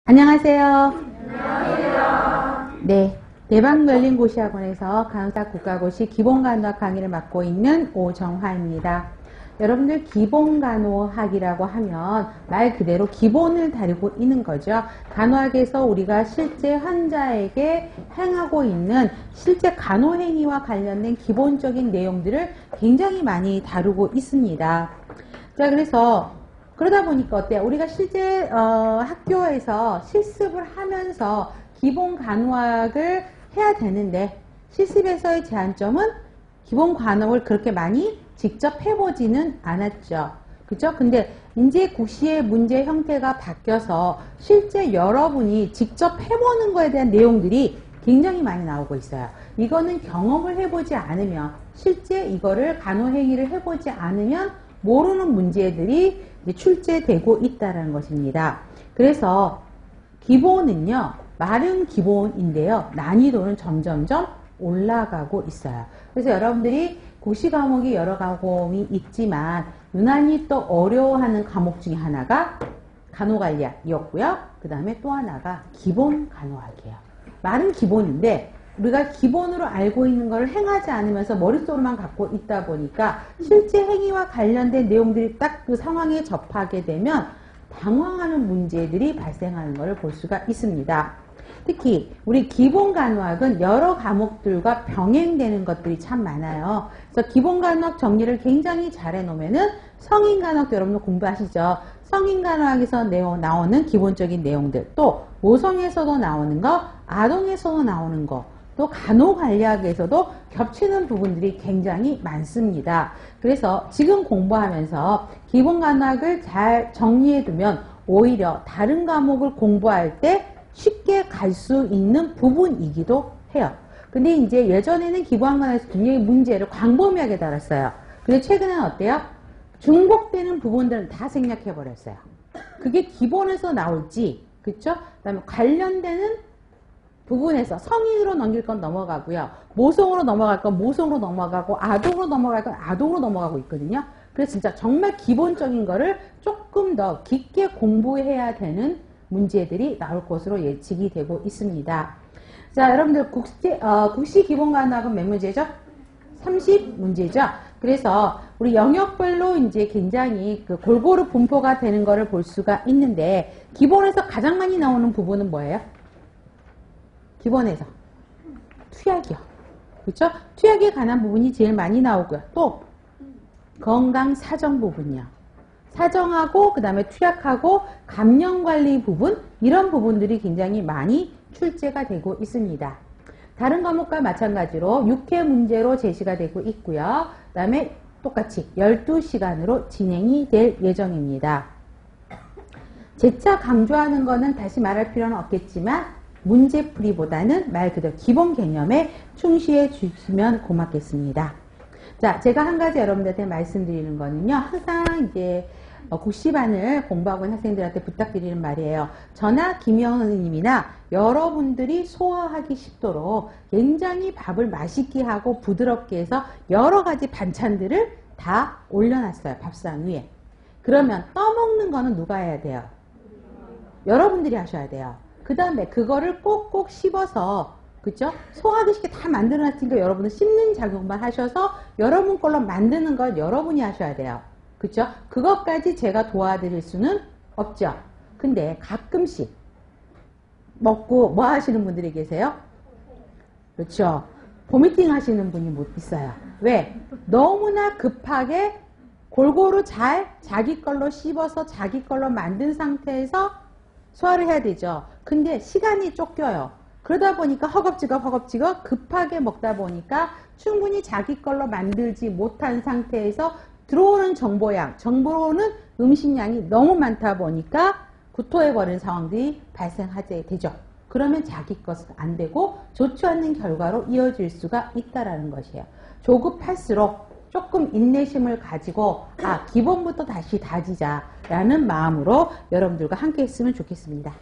안녕하세요. 네, 대방열린고시학원에서 간호사 국가고시 기본간호학 강의를 맡고 있는 오정화입니다. 여러분들 기본간호학이라고 하면 말 그대로 기본을 다루고 있는 거죠. 간호학에서 우리가 실제 환자에게 행하고 있는 실제 간호행위와 관련된 기본적인 내용들을 굉장히 많이 다루고 있습니다. 자, 그러다 보니까 어때요? 우리가 실제 학교에서 실습을 하면서 기본 간호학을 해야 되는데 실습에서의 제한점은 기본 간호학을 그렇게 많이 직접 해보지는 않았죠. 그죠? 근데 이제 국시의 문제 형태가 바뀌어서 실제 여러분이 직접 해보는 거에 대한 내용들이 굉장히 많이 나오고 있어요. 이거는 경험을 해보지 않으면 실제 이거를 간호행위를 해보지 않으면 모르는 문제들이 출제되고 있다는 것입니다. 그래서 기본은요, 말은 기본인데요, 난이도는 점점점 올라가고 있어요. 그래서 여러분들이 국시 과목이 여러 과목이 있지만 유난히 또 어려워하는 과목 중에 하나가 간호관리학이었고요. 그 다음에 또 하나가 기본 간호학이에요. 말은 기본인데 우리가 기본으로 알고 있는 것을 행하지 않으면서 머릿속으로만 갖고 있다 보니까 실제 행위와 관련된 내용들이 딱 그 상황에 접하게 되면 당황하는 문제들이 발생하는 것을 볼 수가 있습니다. 특히 우리 기본 간호학은 여러 과목들과 병행되는 것들이 참 많아요. 그래서 기본 간호학 정리를 굉장히 잘 해놓으면은 성인 간호학도 여러분들 공부하시죠. 성인 간호학에서 나오는 기본적인 내용들, 또 모성에서도 나오는 거, 아동에서도 나오는 거, 또 간호관리학에서도 겹치는 부분들이 굉장히 많습니다. 그래서 지금 공부하면서 기본간호학을 잘 정리해두면 오히려 다른 과목을 공부할 때 쉽게 갈 수 있는 부분이기도 해요. 근데 이제 예전에는 기본간호학에서 굉장히 문제를 광범위하게 다뤘어요. 근데 최근에는 어때요? 중복되는 부분들은 다 생략해버렸어요. 그게 기본에서 나올지, 그쵸? 그 다음에 관련되는 부분에서 성인으로 넘길 건 넘어가고요. 모성으로 넘어갈 건 모성으로 넘어가고 아동으로 넘어갈 건 아동으로 넘어가고 있거든요. 그래서 진짜 정말 기본적인 거를 조금 더 깊게 공부해야 되는 문제들이 나올 것으로 예측이 되고 있습니다. 자, 여러분들 국시 기본간호학은 몇 문제죠? 30문제죠. 그래서 우리 영역별로 이제 굉장히 골고루 분포가 되는 거를 볼 수가 있는데 기본에서 가장 많이 나오는 부분은 뭐예요? 기본에서 투약이요. 그렇죠? 투약에 관한 부분이 제일 많이 나오고요. 또 건강 사정 부분이요. 사정하고 그 다음에 투약하고 감염관리 부분, 이런 부분들이 굉장히 많이 출제가 되고 있습니다. 다른 과목과 마찬가지로 6회 문제로 제시가 되고 있고요. 그 다음에 똑같이 12시간으로 진행이 될 예정입니다. 재차 강조하는 거는 다시 말할 필요는 없겠지만 문제풀이보다는 말 그대로 기본 개념에 충실해 주시면 고맙겠습니다. 자, 제가 한 가지 여러분들한테 말씀드리는 거는요. 항상 이제 국시반을 공부하고 있는 학생들한테 부탁드리는 말이에요. 저나 김영은님이나 여러분들이 소화하기 쉽도록 굉장히 밥을 맛있게 하고 부드럽게 해서 여러 가지 반찬들을 다 올려놨어요. 밥상 위에. 그러면 떠먹는 거는 누가 해야 돼요? 여러분들이 하셔야 돼요. 그 다음에 그거를 꼭꼭 씹어서, 그쵸? 소화하기 쉽게 다 만들어놨으니까 여러분은 씹는 작용만 하셔서 여러분 걸로 만드는 걸 여러분이 하셔야 돼요. 그쵸? 그것까지 제가 도와드릴 수는 없죠. 근데 가끔씩 먹고 뭐 하시는 분들이 계세요? 그렇죠? 보미팅 하시는 분이 못 있어요. 왜? 너무나 급하게 골고루 잘 자기 걸로 씹어서 자기 걸로 만든 상태에서 소화를 해야 되죠. 근데 시간이 쫓겨요. 그러다 보니까 허겁지겁 급하게 먹다 보니까 충분히 자기 걸로 만들지 못한 상태에서 들어오는 정보로는 음식량이 너무 많다 보니까 구토해버리는 상황들이 발생하게 되죠. 그러면 자기 것은 안 되고 좋지 않는 결과로 이어질 수가 있다는 것이에요. 조급할수록 조금 인내심을 가지고 기본부터 다시 다지자라는 마음으로 여러분들과 함께 했으면 좋겠습니다.